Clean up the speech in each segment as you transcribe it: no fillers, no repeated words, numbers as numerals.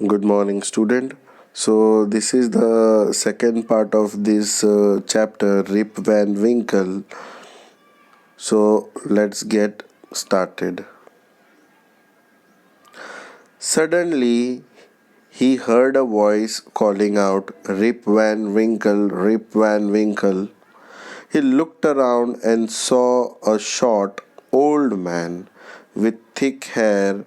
Good morning, student. So, this is the second part of this chapter, Rip Van Winkle. So, let's get started. Suddenly, he heard a voice calling out, Rip Van Winkle, Rip Van Winkle. He looked around and saw a short, old man with thick hair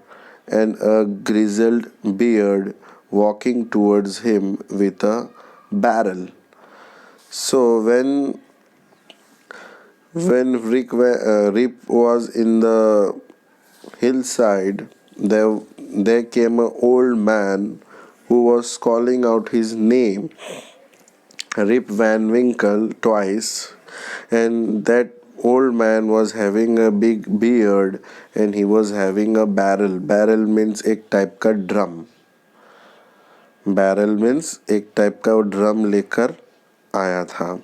and a grizzled beard walking towards him with a barrel. So when Rip was in the hillside, there came an old man who was calling out his name, Rip Van Winkle, twice, and that old man was having a big beard and he was having a barrel. Barrel means एक type का drum. Barrel means एक type का drum लेकर आया था.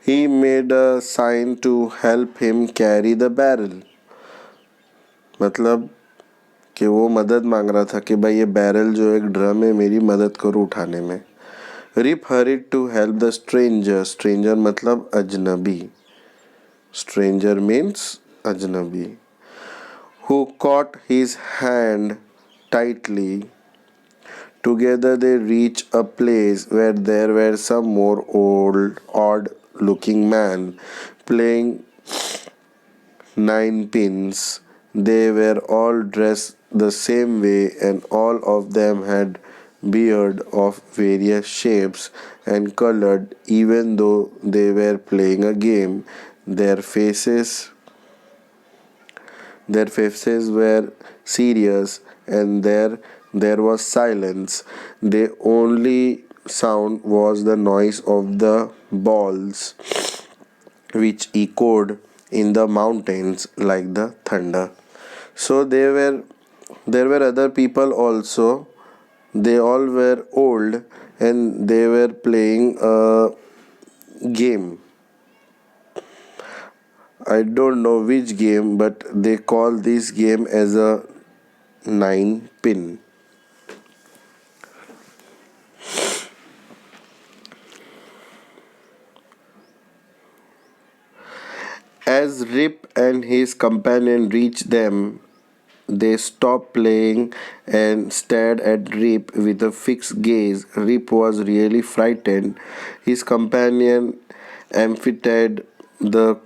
He made a sign to help him carry the barrel. मतलब कि वो मदद मांग रहा था कि भाई ये बैरल जो एक ड्रम है मेरी मदद करो उठाने में. Rip hurried to help the stranger. Stranger मतलब अजनबी. Stranger means अजनबी. Who caught his hand tightly. Together they reached a place where there were some more odd-looking men playing nine pins. They were all dressed the same way and all of them had beard of various shapes and colored. Even though they were playing a game, their faces were serious and there was silence. The only sound was the noise of the balls which echoed in the mountains like the thunder. So there were other people also. They all were old and they were playing a game. I don't know which game, but they call this game as a nine pin. As Rip and his companion reached them, they stopped playing and stared at Rip with a fixed gaze. Rip was really frightened. His companion emptied the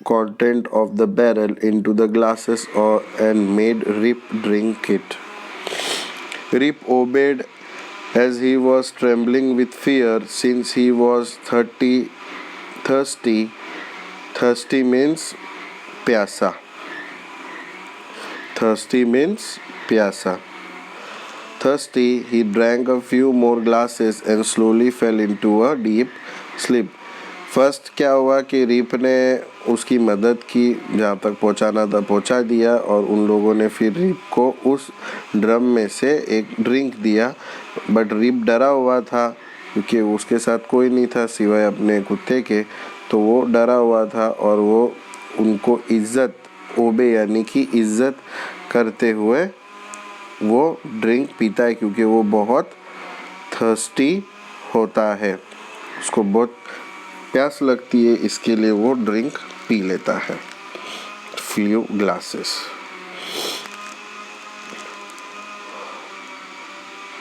content of the barrel into the glasses and made Rip drink it. Rip obeyed as he was trembling with fear since he was thirsty. Thirsty means pyasa. Thirsty means pyasa. Thirsty, he drank a few more glasses and slowly fell into a deep sleep. First क्या हुआ कि rib ने उसकी मदद की, जहाँ तक पहुँचाना था पहुँचा दिया और उन लोगों ने फिर रिप को उस ड्रम में से एक ड्रिंक दिया. बट रिप डरा हुआ था क्योंकि उसके साथ कोई नहीं था सिवाय अपने कुत्ते के, तो वो डरा हुआ था और वो उनको इज्जत ओबे यानी कि इज्जत करते हुए वो ड्रिंक पीता है क्योंकि वो बहुत थर्स्टी होता है, उसको बहुत प्यास लगती है, इसके लिए वो ड्रिंक पी लेता है. Few glasses.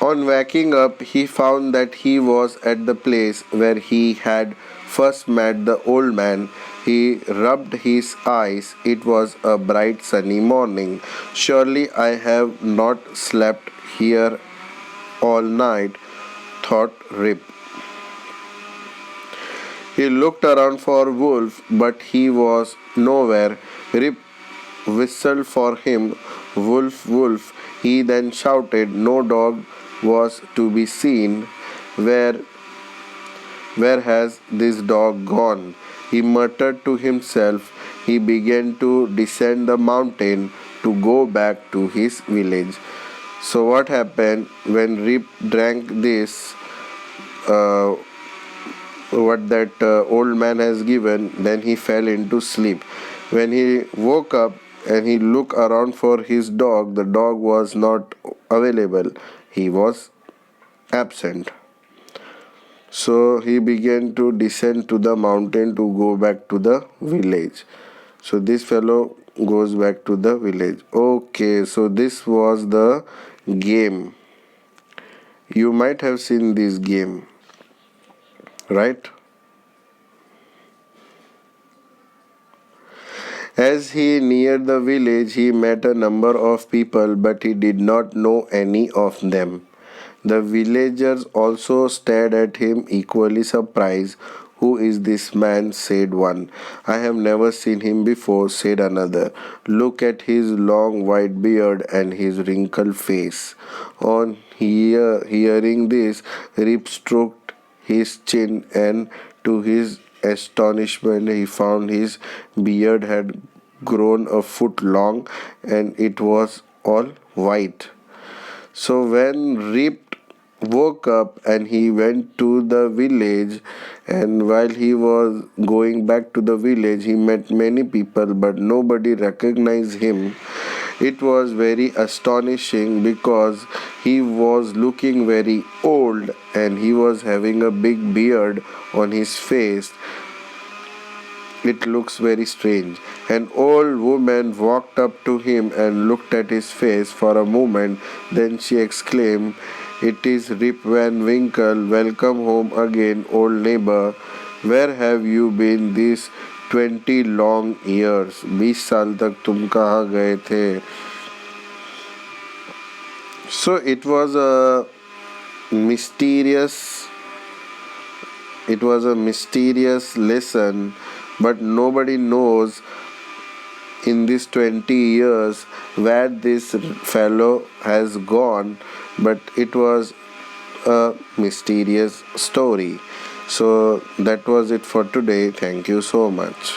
On waking up, he found that he was at the place where he had first met the old man. He rubbed his eyes. It was a bright sunny morning. Surely I have not slept here all night, thought Rip. He looked around for Wolf, but he was nowhere. Rip whistled for him. Wolf, wolf. He then shouted. No dog was to be seen. Where has this dog gone? He muttered to himself. He began to descend the mountain to go back to his village. So what happened when Rip drank this? What that old man has given, then he fell into sleep. When he woke up and he looked around for his dog, the dog was not available. He was absent. So he began to descend to the mountain to go back to the village. So this fellow goes back to the village. Okay, so this was the game. You might have seen this game, right? As he neared the village, he met a number of people, but he did not know any of them. The villagers also stared at him, equally surprised. Who is this man? Said one. I have never seen him before, said another. Look at his long white beard and his wrinkled face. On hearing this, Rip stroked his chin, and to his astonishment, he found his beard had grown a foot long and it was all white. So when Rip woke up and he went to the village, and while he was going back to the village, he met many people, but nobody recognized him. It was very astonishing because he was looking very old and he was having a big beard on his face. It looks very strange. An old woman walked up to him and looked at his face for a moment. Then she exclaimed, It is Rip Van Winkle. Welcome home again, old neighbor. Where have you been these 20 long years? 20 साल तक तुम कहाँ गए थे? So mysterious it was a mysterious lesson, but nobody knows in these 20 years where this fellow has gone, but it was a mysterious story. So that was it for today. Thank you so much.